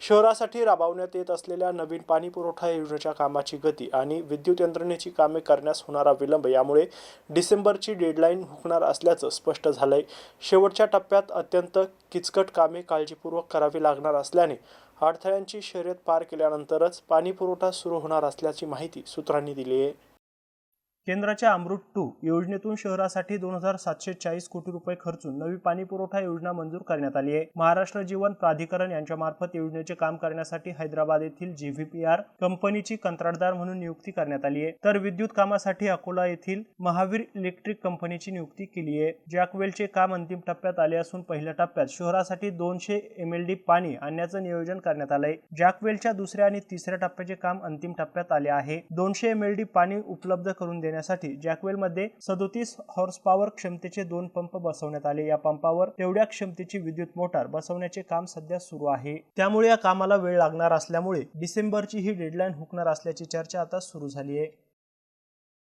शहरासाठी राबवण्यात येत असलेल्या नवीन पाणी पुरवठा योजनेच्या कामाची गती आणि विद्युत यंत्रणेची कामे करण्यास होणारा विलंब यामुळे डिसेंबरची डेडलाईन हुकणार असल्याचं स्पष्ट झालंय। शेवटच्या टप्प्यात अत्यंत किचकट कामे काळजीपूर्वक करावी लागणार असल्याने अडथळ्यांची शर्यत पार केल्यानंतरच पाणी पुरवठा सुरू होणार असल्याची माहिती सूत्रांनी दिली आहे। केंद्राच्या अमृत 2 योजनेतून शहरासाठी 2740 कोटी रुपये खर्चून नवी पाणी पुरवठा योजना मंजूर करण्यात आली आहे। महाराष्ट्र जीवन प्राधिकरण यांच्या मार्फत योजनेचे काम करण्यासाठी हैदराबाद येथील JVPR कंपनीची कंत्राटदार म्हणून नियुक्ती करण्यात आली आहे। तर विद्युत कामासाठी अकोला येथील महावीर इलेक्ट्रिक कंपनीची नियुक्ती केली आहे। जॅकवेलचे काम अंतिम टप्प्यात आले असून पहिल्या टप्प्यात शहरासाठी 200 MLD पाणी आणण्याचं नियोजन करण्यात आलंय। जॅकवेलच्या दुसऱ्या आणि तिसऱ्या टप्प्याचे काम अंतिम टप्प्यात आले आहे। 200 MLD पाणी उपलब्ध करून देण्यासाठी जॅकवेलमध्ये 37 हॉर्स पॉवर क्षमतेचे 2 पंप बसवण्यात आले। या पंपावर तेवढ्या क्षमतेची विद्युत मोटार बसवण्याचे काम सध्या सुरू आहे। त्यामुळे या कामाला वेळ लागणार असल्यामुळे डिसेंबरची ही डेडलाईन हुकणार असल्याची चर्चा आता सुरू झाली आहे।